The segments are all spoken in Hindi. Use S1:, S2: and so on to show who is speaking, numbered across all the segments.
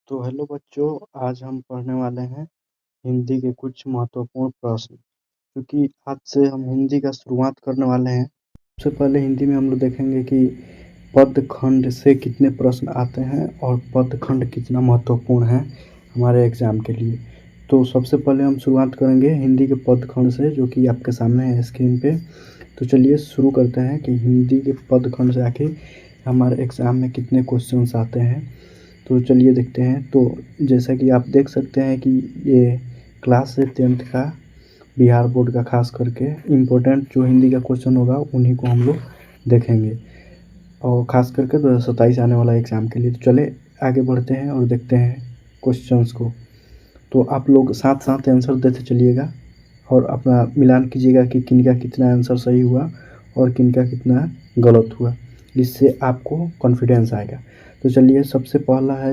S1: तो हेलो बच्चों, आज हम पढ़ने वाले हैं हिंदी के कुछ महत्वपूर्ण प्रश्न। क्योंकि आज से हम हिंदी का शुरुआत करने वाले हैं। सबसे पहले हिंदी में हम लोग देखेंगे कि पदखंड से कितने प्रश्न आते हैं और पदखंड कितना महत्वपूर्ण है हमारे एग्जाम के लिए। तो सबसे पहले हम शुरुआत करेंगे हिंदी के पदखंड से, जो कि आपके सामने है स्क्रीन पे। तो चलिए शुरू करते हैं कि हिंदी के पदखंड से आखिर हमारे एग्ज़ाम में कितने क्वेश्चंस आते हैं। तो चलिए देखते हैं। तो जैसा कि आप देख सकते हैं कि ये क्लास 10th का बिहार बोर्ड का खास करके इम्पोर्टेंट जो हिंदी का क्वेश्चन होगा उन्हीं को हम लोग देखेंगे, और ख़ास करके 2027 आने वाला एग्ज़ाम के लिए। तो चले आगे बढ़ते हैं और देखते हैं क्वेश्चंस को। तो आप लोग साथ साथ आंसर देते चलिएगा और अपना मिलान कीजिएगा कि किन का कितना आंसर सही हुआ और किन का कितना गलत हुआ। इससे आपको कॉन्फिडेंस आएगा। तो चलिए सबसे पहला है,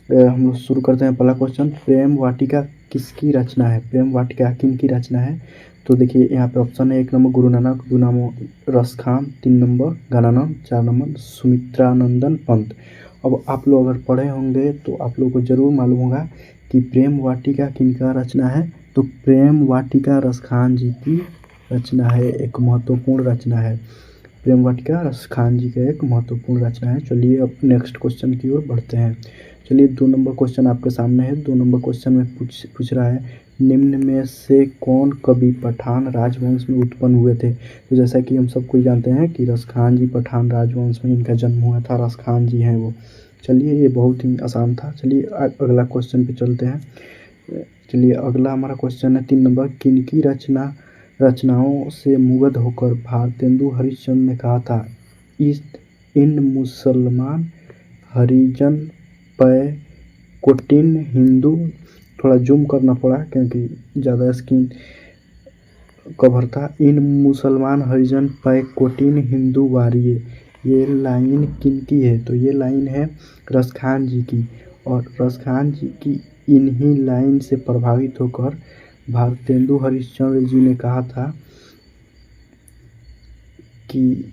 S1: हम लोग शुरू करते हैं। पहला क्वेश्चन, प्रेम वाटिका किसकी रचना है? प्रेम वाटिका किन की रचना है? तो देखिए यहाँ पे ऑप्शन है। 1 number Guru Nanak, 2 number Raskhan, 3 number Gananand, 4 number Sumitranandan Pant. अब आप लोग अगर पढ़े होंगे तो आप लोग को ज़रूर मालूम होगा कि प्रेम वाटिका किनका रचना है। तो प्रेम वाटिका रसखान जी की रचना है, एक महत्वपूर्ण रचना है। प्रेम वाटिका रसखान जी का एक महत्वपूर्ण रचना है। चलिए अब नेक्स्ट क्वेश्चन की ओर बढ़ते हैं। चलिए 2 नंबर क्वेश्चन आपके सामने है। 2 नंबर क्वेश्चन में पूछ रहा है, निम्न में से कौन कवि पठान राजवंश में उत्पन्न हुए थे? तो जैसा कि हम सबको जानते हैं कि रसखान जी पठान राजवंश में इनका जन्म हुआ था। रसखान जी हैं वो। चलिए ये बहुत ही आसान था। चलिए अगला क्वेश्चन पे चलते हैं। चलिए अगला हमारा क्वेश्चन है 3 नंबर, किनकी रचनाओं से मुग्ध होकर भारतेंदु हरिश्चंद्र ने कहा था, इन मुसलमान हरिजन पै कोटिन हिंदू। थोड़ा जूम करना पड़ा क्योंकि ज़्यादा स्क्रीन कवर था। इन मुसलमान हरिजन पै कोटिन हिंदू वारिये, ये लाइन किनकी है? तो ये लाइन है रसखान जी की। और रसखान जी की इन्हीं लाइन से प्रभावित होकर भारतेंदु हरिश्चंद्र जी ने कहा था कि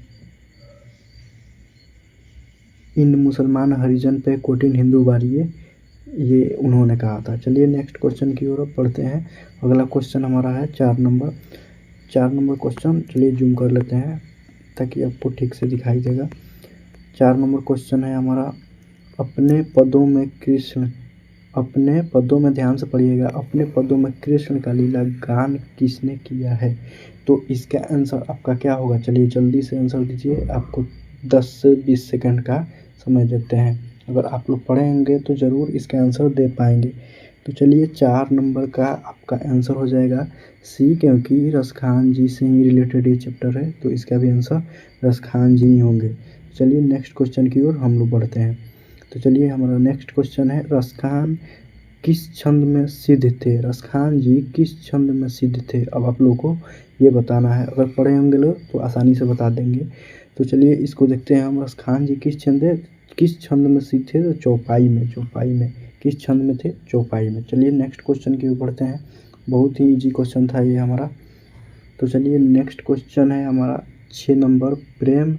S1: इन मुसलमान हरिजन पे कोटिन हिंदू वारिये, ये उन्होंने कहा था। चलिए नेक्स्ट क्वेश्चन की ओर पढ़ते हैं। अगला क्वेश्चन हमारा है 4 नंबर क्वेश्चन। चलिए जूम कर लेते हैं ताकि आपको ठीक से दिखाई देगा। 4 नंबर क्वेश्चन है हमारा, अपने पदों में ध्यान से पढ़िएगा, अपने पदों में कृष्ण का लीला गान किसने किया है? तो इसका आंसर आपका क्या होगा? चलिए जल्दी से आंसर दीजिए, आपको 10 से 20 सेकंड का समय देते हैं। अगर आप लोग पढ़ेंगे तो ज़रूर इसका आंसर दे पाएंगे। तो चलिए 4 नंबर का आपका आंसर हो जाएगा सी, क्योंकि रसखान जी से ही रिलेटेड ये चैप्टर है, तो इसका भी आंसर रसखान जी ही होंगे। चलिए नेक्स्ट क्वेश्चन की ओर हम लोग बढ़ते हैं। तो चलिए हमारा नेक्स्ट क्वेश्चन है, रसखान किस छंद में सिद्ध थे? रसखान जी किस छंद में सिद्ध थे? अब आप लोगों को ये बताना है। अगर पढ़े होंगे लोग तो आसानी से बता देंगे। तो चलिए इसको देखते हैं हम। रसखान जी किस छंद में सिद्ध थे? तो चौपाई में। किस छंद में थे? चौपाई में। चलिए नेक्स्ट क्वेश्चन की ओर बढ़ते हैं। बहुत ही इजी क्वेश्चन था ये हमारा। तो चलिए नेक्स्ट क्वेश्चन है हमारा 6 नंबर, प्रेम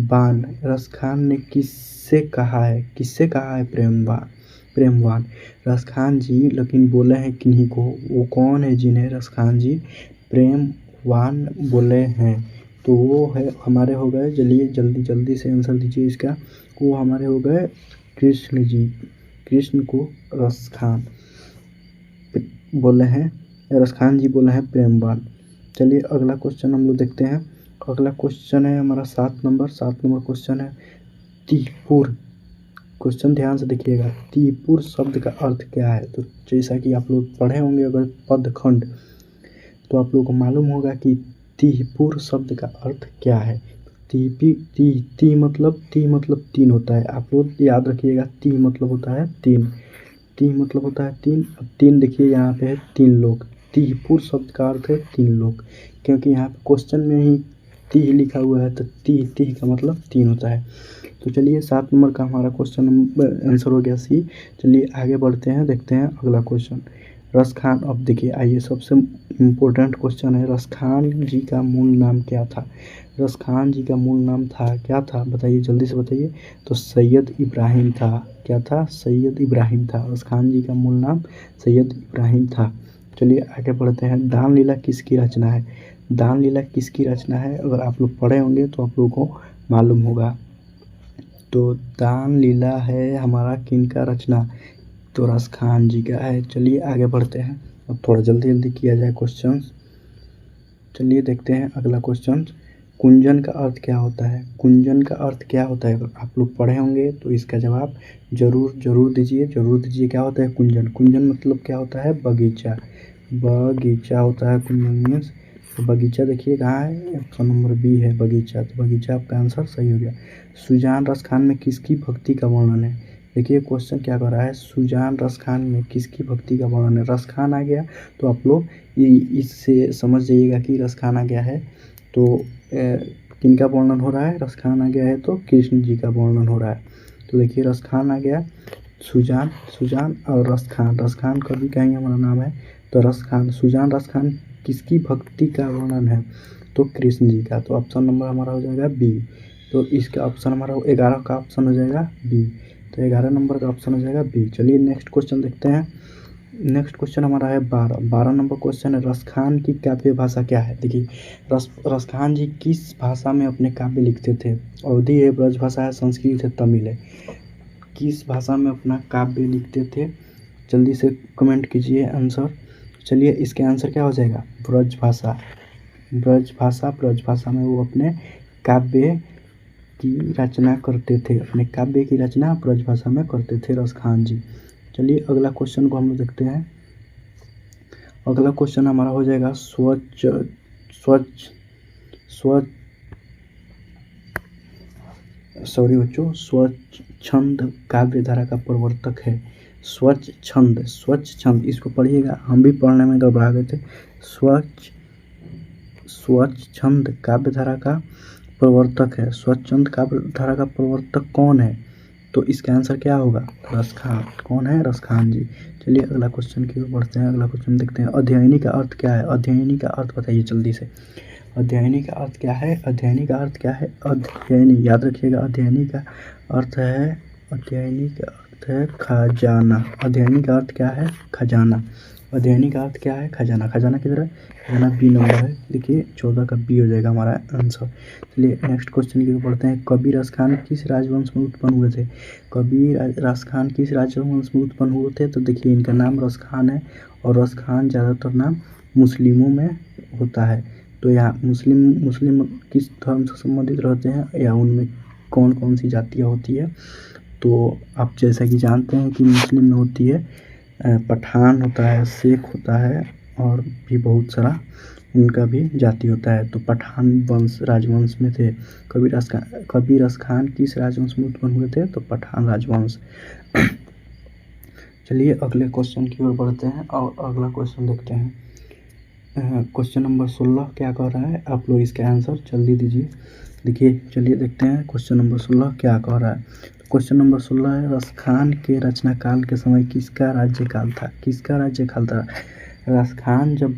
S1: बाण रसखान ने किससे कहा है प्रेम बाण रसखान जी लेकिन बोले हैं किन्हीं को? वो कौन है जिन्हें रसखान जी प्रेम बाण बोले हैं? तो वो है हमारे हो गए, चलिए जल्दी से आंसर दीजिए इसका। वो हमारे हो गए कृष्ण जी। कृष्ण को रसखान जी बोले हैं प्रेम बाण। चलिए अगला क्वेश्चन हम लोग देखते हैं। अगला क्वेश्चन है हमारा 7 नंबर क्वेश्चन है, तीपुर। क्वेश्चन ध्यान से देखिएगा, तीपुर शब्द का अर्थ क्या है? तो जैसा कि आप लोग पढ़े होंगे अगर पदखंड, तो आप लोगों को मालूम होगा कि तीपुर शब्द का अर्थ क्या है। ती मतलब 3 होता है। आप लोग याद रखिएगा, ती मतलब होता है 3। अब 3 देखिए यहाँ पे है 3 लोग। तीपुर शब्द का अर्थ है 3 लोग, क्योंकि यहाँ पे क्वेश्चन में ही ती लिखा हुआ है, तो ती का मतलब 3 होता है। तो चलिए 7 नंबर का हमारा क्वेश्चन आंसर हो गया सी। चलिए आगे बढ़ते हैं, देखते हैं अगला क्वेश्चन। रसखान, अब देखिए आइए सबसे इम्पोर्टेंट क्वेश्चन है, रसखान जी का मूल नाम क्या था? रसखान जी का मूल नाम था क्या था, बताइए जल्दी से बताइए। तो सैयद इब्राहिम था। क्या था? सैयद इब्राहिम था। रसखान जी का मूल नाम सैयद इब्राहिम था। चलिए आगे बढ़ते हैं। दान लीला किसकी रचना है? दान लीला किसकी रचना है? अगर आप लोग पढ़े होंगे तो आप लोगों को मालूम होगा। तो दान लीला है हमारा किनका रचना? तो रसखान जी का है। चलिए आगे बढ़ते हैं, अब थोड़ा जल्दी जल्दी किया जाए क्वेश्चन। चलिए देखते हैं अगला क्वेश्चन। कुंजन का अर्थ क्या होता है? कुंजन का अर्थ क्या होता है? अगर आप लोग पढ़े होंगे तो इसका जवाब जरूर जरूर दीजिए, जरूर दीजिए। क्या होता है कुंजन? कुंजन मतलब क्या होता है? बगीचा। बगीचा होता है कुंजन मीन्स। तो बगीचा देखिए कहाँ है? ऑप्शन नंबर बी है बगीचा। तो बगीचा आपका आंसर सही हो गया। सुजान रसखान में किसकी भक्ति का वर्णन है? देखिए क्वेश्चन क्या कर रहा है, सुजान रसखान में किसकी भक्ति का वर्णन है? रसखान आ गया तो आप लोग इससे समझ जाइएगा कि रसखान आ गया है तो किनका वर्णन हो रहा है? रसखान आ गया है तो कृष्ण जी का वर्णन हो रहा है। तो देखिए रसखान आ गया, सुजान, सुजान और रसखान। रसखान कभी कहेंगे हमारा नाम है, तो रसखान, सुजान रसखान किसकी भक्ति का वर्णन है? तो कृष्ण जी का। तो ऑप्शन नंबर हमारा हो जाएगा बी। तो इसका ऑप्शन हमारा 11 का ऑप्शन हो जाएगा बी। तो 11 नंबर का ऑप्शन हो जाएगा बी। चलिए नेक्स्ट क्वेश्चन देखते हैं। नेक्स्ट क्वेश्चन हमारा है 12 नंबर क्वेश्चन है, रसखान की काव्य भाषा क्या है? देखिए रसखान जी किस भाषा में अपने काव्य लिखते थे? अवधी है, ब्रज भाषा है, संस्कृत है, तमिल है। किस भाषा में अपना काव्य लिखते थे? जल्दी से कमेंट कीजिए आंसर। चलिए इसके आंसर क्या हो जाएगा? ब्रज भाषा। ब्रज भाषा, ब्रज भाषा में वो अपने काव्य की रचना करते थे। अपने काव्य की रचना ब्रज भाषा में करते थे रसखान जी। चलिए अगला क्वेश्चन को हम लोग देखते हैं। अगला क्वेश्चन हमारा हो जाएगा स्वच्छ स्वच्छ स्वच्छ सॉरी बच्चों, स्वच्छंद काव्य धारा का प्रवर्तक है। स्वच्छंद, स्वच्छंद इसको पढ़िएगा, हम भी पढ़ने में घबरा गए थे। स्वच्छंद काव्य धारा का प्रवर्तक है। स्वच्छंद काव्य धारा का प्रवर्तक कौन है? तो इसका आंसर क्या होगा? रसखान। कौन है? रसखान जी। चलिए अगला क्वेश्चन की ओर बढ़ते हैं। अगला क्वेश्चन देखते हैं। अध्ययनी का अर्थ क्या है? अध्ययनी का अर्थ बताइए जल्दी से। अध्ययनी का अर्थ क्या है? अध्ययनी का अर्थ क्या है? अध्ययनी, याद रखिएगा, अध्ययनी का अर्थ है, अध्ययनी का अर्थ है खजाना। अध्ययनी का अर्थ क्या है? खजाना। अध्ययनी का अर्थ क्या है? खजाना। खजाना किधर है? खजाना बी नंबर है। देखिए 14 का बी हो जाएगा हमारा आंसर। चलिए नेक्स्ट क्वेश्चन की ओर बढ़ते हैं। कबीर रसखान किस राजवंश में उत्पन्न हुए थे? कबीर रसखान किस राजवंश में उत्पन्न हुए थे? तो देखिए इनका नाम रसखान है और रसखान ज़्यादातर नाम मुस्लिमों में होता है। तो यहाँ मुस्लिम किस धर्म से संबंधित रहते हैं या उनमें कौन कौन सी जातियाँ होती है? तो आप जैसा कि जानते हैं कि मुस्लिम में होती है पठान होता है, शेख होता है और भी बहुत सारा उनका भी जाति होता है। तो पठान वंश राजवंश में थे। कबीर रसखान किस राजवंश में उत्पन्न हुए थे? तो पठान राजवंश। चलिए अगले क्वेश्चन की ओर बढ़ते हैं और अगला क्वेश्चन देखते हैं। क्वेश्चन नंबर 16 क्या कह रहा है? आप लोग इसका आंसर जल्दी दीजिए। देखिए चलिए देखते हैं क्वेश्चन नंबर 16 क्या कह रहा है। क्वेश्चन नंबर 16 है, रसखान के रचना काल के समय किसका राज्यकाल था? किसका राज्यकाल था? रसखान जब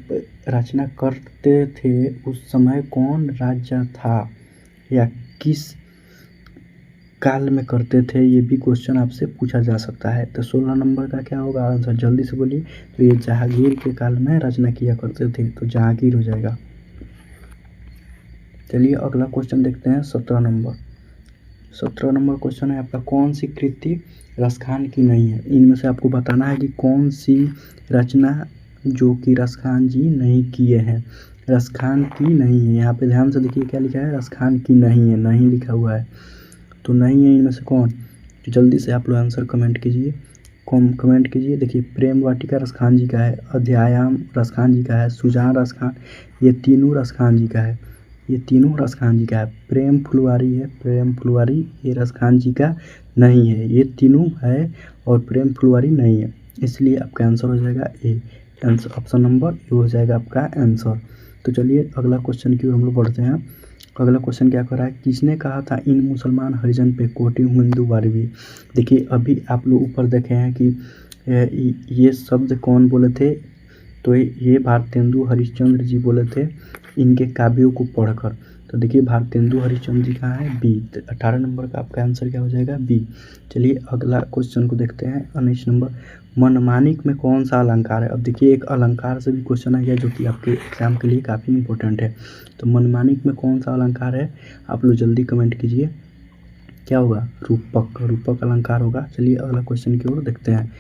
S1: रचना करते थे उस समय कौन राजा था या किस काल में करते थे? ये भी क्वेश्चन आपसे पूछा जा सकता है। तो 16 नंबर का क्या होगा आंसर? जल्दी से बोलिए। तो ये जहांगीर के काल में रचना किया करते थे, तो जहांगीर हो जाएगा। चलिए अगला क्वेश्चन देखते हैं 17 नंबर। 17 नंबर क्वेश्चन है आपका, कौन सी कृति रसखान की नहीं है? इनमें से आपको बताना है कि कौन सी रचना जो कि रसखान जी नहीं किए हैं। रसखान की नहीं है, यहाँ पे ध्यान से देखिए क्या लिखा है? रसखान की नहीं है, नहीं लिखा हुआ है। तो नहीं है इनमें से कौन? तो जल्दी से आप लोग आंसर कमेंट कीजिए, कमेंट कीजिए। देखिए प्रेम वाटिका रसखान जी का है, अध्यायाम रसखान जी का है, सुजान रसखान, ये तीनों रसखान जी का है। ये तीनों रसखान जी का है। प्रेम फुलवारी है, प्रेम फुलवारी ये रसखान जी का नहीं है। ये तीनों है और प्रेम फुलवारी नहीं है, इसलिए आपका आंसर हो जाएगा ए। आंसर ऑप्शन नंबर ए हो जाएगा आपका आंसर। तो चलिए अगला क्वेश्चन की ओर हम लोग बढ़ते हैं। अगला क्वेश्चन क्या कर रहा है, किसने कहा था इन मुसलमान हरिजन पे कोटि हिंदू बारहवीं। देखिए अभी आप लोग ऊपर देखे हैं कि ये शब्द कौन बोले थे, तो ये भारतेंदु हरिश्चंद्र जी बोले थे इनके काव्यों को पढ़कर। तो देखिए भारतेंदु हरिश्चंद्र जी कहाँ है, बी। 18 नंबर का आपका आंसर क्या हो जाएगा, बी। चलिए अगला क्वेश्चन को देखते हैं। 19 नंबर, मनमानिक में कौन सा अलंकार है। अब देखिए एक अलंकार से भी क्वेश्चन आ गया जो कि आपके एग्जाम के लिए काफ़ी इंपॉर्टेंट है। तो मनमानिक में कौन सा अलंकार है, आप लोग जल्दी कमेंट कीजिए, क्या होगा, रूपक, रूपक अलंकार होगा। चलिए अगला क्वेश्चन की ओर देखते हैं।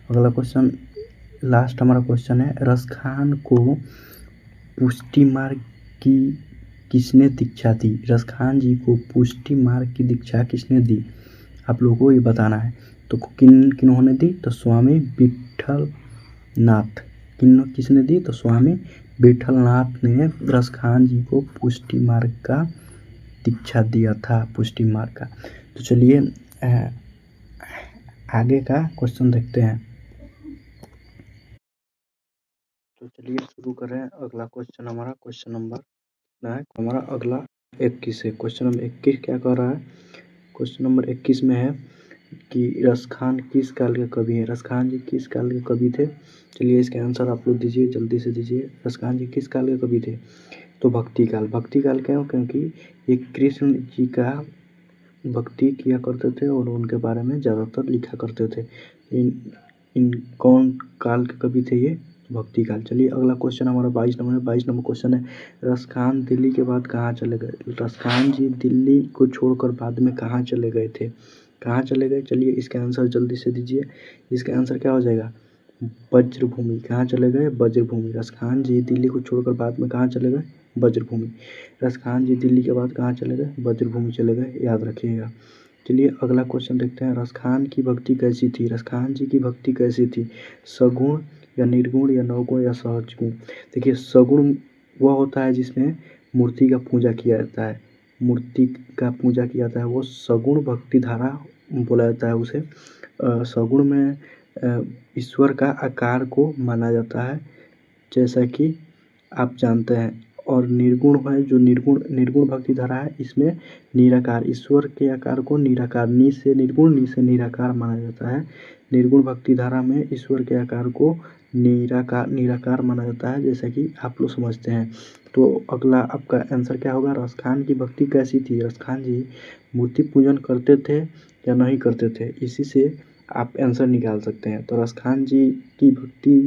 S1: अगला क्वेश्चन लास्ट हमारा क्वेश्चन है, रसखान को पुष्टि मार्ग की किसने दीक्षा दी। रसखान जी को पुष्टि मार्ग की दीक्षा किसने दी, आप लोगों को ये बताना है। तो किन्होंने दी, तो स्वामी विठल नाथ। किसने दी, तो स्वामी विठल नाथ ने रसखान जी को पुष्टि मार्ग का दीक्षा दिया था, पुष्टि मार्ग का। तो चलिए आगे का क्वेश्चन देखते हैं। तो चलिए शुरू करें। अगला क्वेश्चन हमारा क्वेश्चन नंबर है, हमारा अगला 21 है। क्वेश्चन नंबर 21 क्या कह रहा है, क्वेश्चन नंबर 21 में है कि रसखान किस काल के कवि हैं। रसखान जी किस काल के कवि थे। चलिए इसके आंसर आप लोग दीजिए, जल्दी से दीजिए। रसखान जी किस काल के कवि थे, तो भक्ति काल। भक्ति काल क्यों, क्योंकि ये कृष्ण जी का भक्ति किया करते थे और उनके बारे में ज़्यादातर लिखा करते थे। इन कौन काल के कवि थे ये, भक्ति काल। चलिए अगला क्वेश्चन हमारा 22 नंबर है। 22 नंबर क्वेश्चन है, रसखान दिल्ली के बाद कहाँ चले गए। रसखान जी दिल्ली को छोड़कर बाद में कहाँ चले गए थे, कहाँ चले गए। चलिए इसका आंसर जल्दी से दीजिए। इसका आंसर क्या हो जाएगा, वज्रभूमि। कहाँ चले गए, वज्रभूमि। रसखान जी दिल्ली को छोड़कर बाद में कहाँ चले गए, वज्रभूमि। रसखान जी दिल्ली के बाद कहाँ चले गए, वज्रभूमि चले गए, याद रखिएगा। चलिए अगला क्वेश्चन देखते हैं, रसखान की भक्ति कैसी थी। रसखान जी की भक्ति कैसी थी, सगुण या निर्गुण या नवगुण या सहज गुण। देखिए सगुण वह होता है जिसमें मूर्ति का पूजा किया जाता है, मूर्ति का पूजा किया जाता है, वो सगुण भक्ति धारा बोला जाता है उसे। सगुण में ईश्वर का आकार को माना जाता है, जैसा कि आप जानते हैं। और निर्गुण है जो निर्गुण भक्ति धारा है, इसमें निराकार, ईश्वर के आकार को निराकार, नि से निर्गुण नि से निराकार माना जाता है। निर्गुण भक्ति धारा में ईश्वर के आकार को निराकार माना जाता है, जैसा कि आप लोग समझते हैं। तो अगला आपका आंसर क्या होगा, रसखान की भक्ति कैसी थी। रसखान जी मूर्ति पूजन करते थे या नहीं करते थे, इसी से आप आंसर निकाल सकते हैं। तो रसखान जी की भक्ति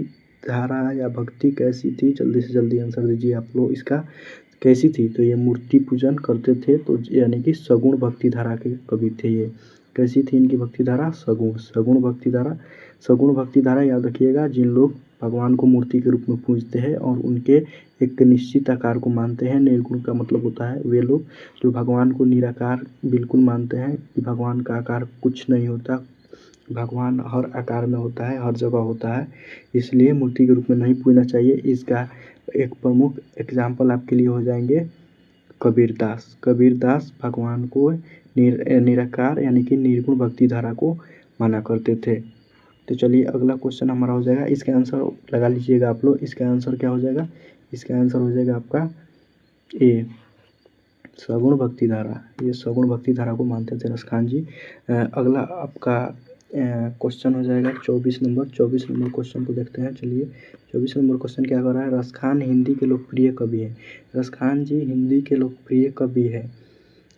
S1: धारा या भक्ति कैसी थी, जल्दी से जल्दी आंसर दीजिए आप लोग इसका, कैसी थी। तो ये मूर्ति पूजन करते थे, तो यानी कि सगुण भक्ति धारा के कवि थे ये। कैसी थी इनकी भक्ति धारा, सगुण, सगुण भक्ति धारा। सगुण भक्ति धारा याद रखिएगा, जिन लोग भगवान को मूर्ति के रूप में पूजते हैं और उनके एक निश्चित आकार को मानते हैं। निर्गुण का मतलब होता है वे लोग जो भगवान को निराकार बिल्कुल मानते हैं कि भगवान का आकार कुछ नहीं होता, भगवान हर आकार में होता है, हर जगह होता है, इसलिए मूर्ति के रूप में नहीं पूजना चाहिए। इसका एक प्रमुख एग्जाम्पल आपके लिए हो जाएंगे कबीरदास। कबीरदास भगवान को निराकार यानी कि निर्गुण भक्ति धारा को माना करते थे। तो चलिए अगला क्वेश्चन हमारा हो जाएगा, इसका आंसर लगा लीजिएगा आप लोग। इसका आंसर क्या हो जाएगा, इसका आंसर हो जाएगा आपका ए, सगुण भक्ति धारा। ये सगुण भक्ति धारा को मानते थे रसखान जी। अगला आपका क्वेश्चन हो जाएगा 24 नंबर। 24 नंबर क्वेश्चन को देखते हैं। चलिए 24 नंबर क्वेश्चन क्या कर रहा है, रसखान हिंदी के लोकप्रिय कवि हैं। रसखान जी हिंदी के लोकप्रिय कवि हैं।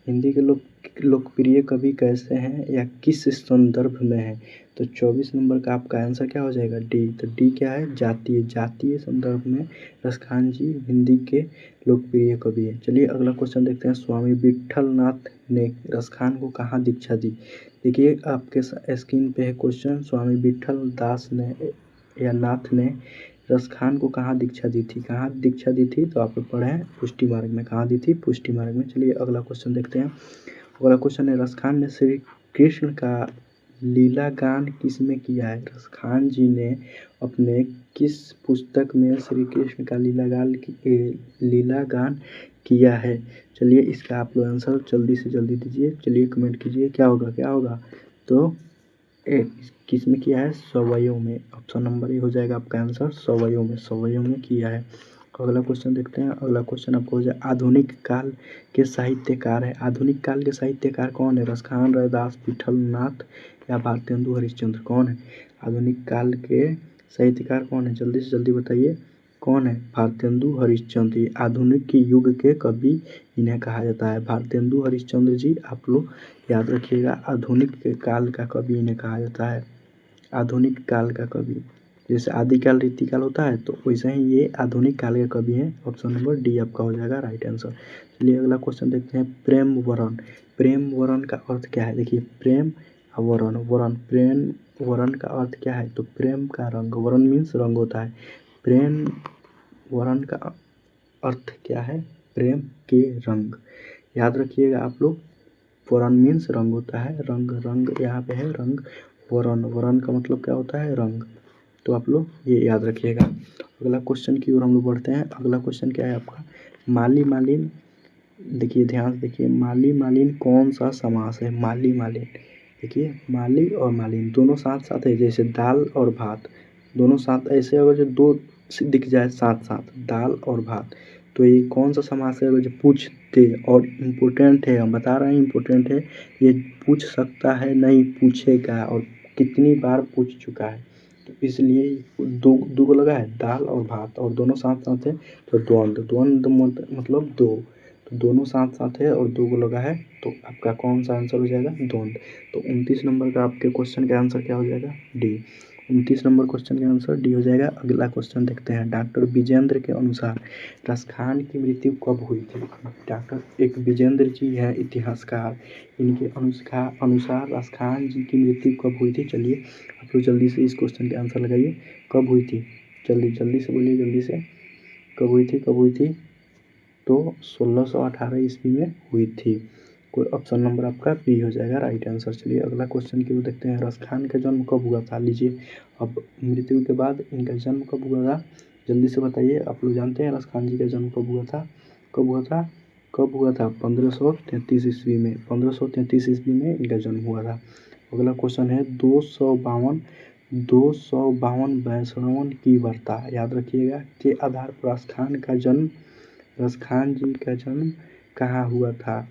S1: हिंदी के लोकप्रिय कवि कैसे हैं या किस संदर्भ में है। तो 24 नंबर का आपका आंसर क्या हो जाएगा, डी। तो डी क्या है, जातीय, जातीय संदर्भ में रसखान जी हिंदी के लोकप्रिय कवि हैं। चलिए अगला क्वेश्चन देखते हैं, स्वामी विठल नाथ ने रसखान को कहाँ दीक्षा दी। देखिए आपके स्क्रीन पे है क्वेश्चन, स्वामी विठल दास ने या नाथ ने रसखान को कहाँ दीक्षा दी थी, कहाँ दीक्षा दी थी। तो आप लोग पढ़े हैं पुष्टि मार्ग में, कहाँ दी थी, पुष्टि मार्ग में। चलिए अगला क्वेश्चन देखते हैं। अगला क्वेश्चन है, रसखान ने श्री कृष्ण का लीला गान किस में किया है। रसखान जी ने अपने किस पुस्तक में श्री कृष्ण का लीला गान किया है। चलिए इसका आप लोग आंसर जल्दी से जल्दी दीजिए, चलिए कमेंट कीजिए, क्या होगा, क्या होगा। तो किस में किया है, सवयों में। ऑप्शन नंबर ए हो जाएगा आपका आंसर, सवयों में, सवयों में किया है। अगला क्वेश्चन देखते हैं। अगला क्वेश्चन आपको हो जाए, आधुनिक काल के साहित्यकार है। आधुनिक काल के साहित्यकार कौन है? रसखान, रैदास, विठलनाथ या भारतेंदु हरिश्चंद्र? कौन है आधुनिक काल के साहित्यकार? कौन है? जल्दी से जल्दी बताइए कौन है? भारतेंदु हरिश्चंद्र। ये आधुनिक के युग के कवि इन्हें कहा जाता है। भारतेंदु हरिश्चंद्र जी आप लोग याद रखिएगा, आधुनिक के काल का कवि इन्हें कहा जाता है। आधुनिक काल का कवि, जैसे आदिकाल रीतिकाल होता है तो वैसे ही ये आधुनिक काल के कवि हैं। ऑप्शन नंबर डी आपका हो जाएगा राइट आंसर। चलिए अगला क्वेश्चन देखते हैं। प्रेम वरण। प्रेम वरण का अर्थ क्या है? देखिए प्रेम वरण, वरण, प्रेम वरण का अर्थ क्या है? तो प्रेम का रंग, वरण मीन्स रंग होता है। प्रेम वरण का अर्थ क्या है? प्रेम के रंग। याद रखिएगा आप लोग, वरण मीन्स रंग होता है, रंग, रंग यहाँ पे है रंग। वरण, वरण का मतलब क्या होता है? रंग। तो आप लोग ये याद रखिएगा। अगला क्वेश्चन की ओर हम लोग बढ़ते हैं। अगला क्वेश्चन क्या है आपका? माली मालिन। देखिए ध्यान से देखिए, माली मालिन कौन सा समास है? माली मालिन, देखिए माली और मालिन दोनों साथ साथ है, जैसे दाल और भात दोनों साथ, ऐसे अगर जो दो दिख जाए साथ साथ, दाल और भात, तो ये कौन सा समास है? अगर जो पूछते, और इम्पोर्टेंट है, हम बता रहे हैं इम्पोर्टेंट है, ये पूछ सकता है नहीं, पूछेगा, और कितनी बार पूछ चुका है, तो इसलिए दो दो को लगा है, दाल और भात, और दोनों साथ साथ है, तो द्वंद्व, द्वंद्व मतलब दो, तो दोनों साथ साथ है और दो को लगा है, तो आपका कौन सा आंसर हो जाएगा? द्वंद्व। तो 29 नंबर का आपके क्वेश्चन का आंसर क्या हो जाएगा? डी। 29 नंबर क्वेश्चन का आंसर डी हो जाएगा। अगला क्वेश्चन देखते हैं। डॉक्टर विजेंद्र के अनुसार रसखान की मृत्यु कब हुई थी? डॉक्टर एक विजेंद्र जी हैं इतिहासकार, इनके अनुसार रसखान जी की मृत्यु कब हुई थी? चलिए आप लोग जल्दी से इस क्वेश्चन के आंसर लगाइए, कब हुई थी? जल्दी जल्दी से बोलिए, जल्दी से, कब हुई थी? कब हुई थी? तो 1618 ईस्वी में हुई थी। कोई ऑप्शन नंबर आपका बी हो जाएगा राइट आंसर। चलिए अगला क्वेश्चन की ओर देखते हैं। रसखान का जन्म कब हुआ था? लीजिए, अब मृत्यु के बाद इनका जन्म कब हुआ था? जल्दी से बताइए। आप लोग जानते हैं रसखान जी का जन्म कब हुआ था? कब हुआ था? कब हुआ था? 1533 ईस्वी में, 1533 ईस्वी में इनका जन्म हुआ था। अगला क्वेश्चन है 252 वैष्णवन की वार्ता, याद रखिएगा, के आधार पर रसखान जी का जन्म कहाँ हुआ था?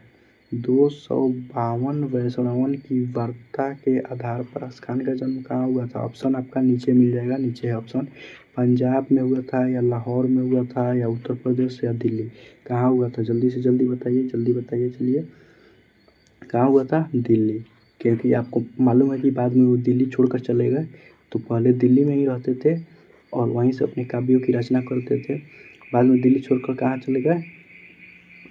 S1: 252 वैष्णवन की वार्ता के आधार पर रसखान का जन्म कहाँ हुआ था? ऑप्शन आपका नीचे मिल जाएगा, नीचे है ऑप्शन। पंजाब में हुआ था, या लाहौर में हुआ था, या उत्तर प्रदेश, या दिल्ली? कहाँ हुआ था? जल्दी से जल्दी बताइए, जल्दी बताइए। चलिए कहाँ हुआ था? दिल्ली। क्योंकि आपको मालूम है कि बाद में वो दिल्ली छोड़कर चले गए, तो पहले दिल्ली में ही रहते थे और वहीं से अपने काव्यों की रचना करते थे। बाद में दिल्ली छोड़कर कहाँ चले गए?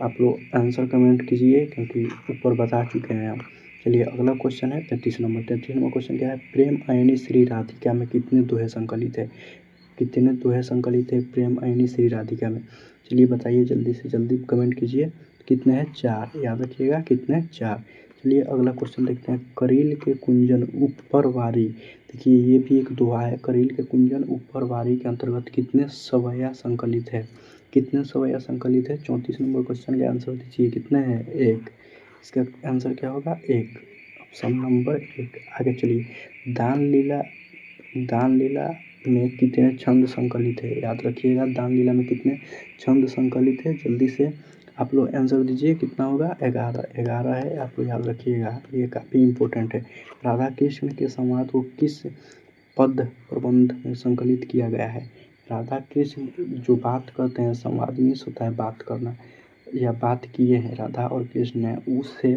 S1: आप लोग आंसर कमेंट कीजिए, क्योंकि ऊपर बता चुके हैं आप। चलिए अगला क्वेश्चन है 33 नंबर। 33 नंबर क्वेश्चन क्या है? प्रेम अयनी श्री राधिका में कितने दोहे संकलित है? कितने दोहे संकलित है प्रेम अयनी श्री राधिका में? चलिए बताइए, जल्दी से जल्दी कमेंट कीजिए। कितने हैं? 4, याद रखिएगा कितने? 4। चलिए अगला क्वेश्चन देखते हैं। करील के कुंजन ऊपर वारी, देखिए ये भी एक दोहा है। करील के कुंजन ऊपर वारी के अंतर्गत कितने सवैया संकलित है? कितने सवैया संकलित है? 34 नंबर क्वेश्चन का आंसर दीजिए, कितने हैं? 1। इसका आंसर क्या होगा? 1, ऑप्शन नंबर 1। आगे चलिए। दान लीला में कितने छंद संकलित है? याद रखिएगा, दान लीला में कितने छंद संकलित है? जल्दी से आप लोग आंसर दीजिए, कितना होगा? 11। 11 है, आप लोग याद रखिएगा, ये काफ़ी इम्पोर्टेंट है। राधा कृष्ण के संवाद को किस पद प्रबंध में संकलित किया गया है? राधा कृष्ण जो बात करते हैं, संवाद मीन्स होता है बात करना, या बात किए हैं राधा और कृष्ण ने, उसे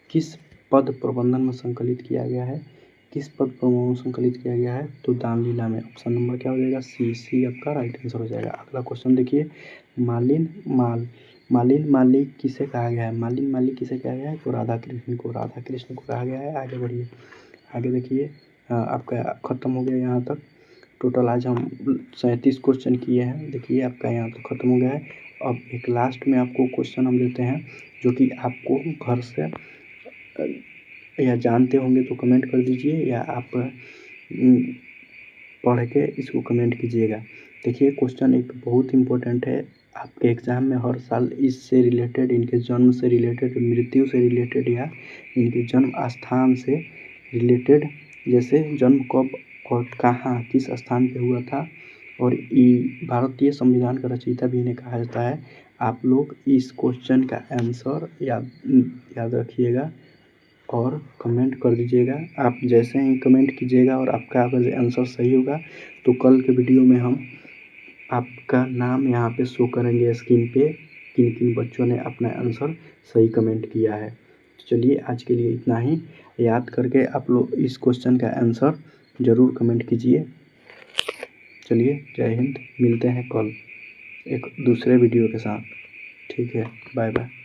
S1: किस पद प्रबंधन में संकलित किया गया है? किस पद प्रबंधन में संकलित किया गया है? तो दान लीला में। ऑप्शन नंबर क्या हो जाएगा? सी आपका राइट आंसर हो जाएगा। अगला क्वेश्चन देखिए। मालिन माली किसे कहा गया है? मालिन माली किसे कहा गया है? तो राधा कृष्ण को कहा गया है। आगे बढ़िए, आगे देखिए। आपका खत्म हो गया यहाँ तक। टोटल आज हम 37 क्वेश्चन किए हैं। देखिए आपका यहाँ तो खत्म हो गया है। अब एक लास्ट में आपको क्वेश्चन हम देते हैं, जो कि आपको घर से या जानते होंगे तो कमेंट कर दीजिए, या आप पढ़ के इसको कमेंट कीजिएगा। देखिए क्वेश्चन एक बहुत इम्पोर्टेंट है आपके एग्ज़ाम में हर साल, इससे रिलेटेड, इनके जन्म से रिलेटेड, मृत्यु से रिलेटेड, या इनके जन्म स्थान से रिलेटेड, जैसे जन्म कब और कहाँ किस स्थान पे हुआ था, और भारतीय संविधान का रचयिता भी इन्हें कहा जाता है। आप लोग इस क्वेश्चन का आंसर याद रखिएगा और कमेंट कर दीजिएगा। आप जैसे ही कमेंट कीजिएगा और आपका अगर आंसर सही होगा तो कल के वीडियो में हम आपका नाम यहाँ पे शो करेंगे स्क्रीन पे, किन किन बच्चों ने अपना आंसर सही कमेंट किया है। तो चलिए आज के लिए इतना ही। याद करके आप लोग इस क्वेश्चन का आंसर ज़रूर कमेंट कीजिए। चलिए जय हिंद, मिलते हैं कल एक दूसरे वीडियो के साथ। ठीक है, बाय बाय।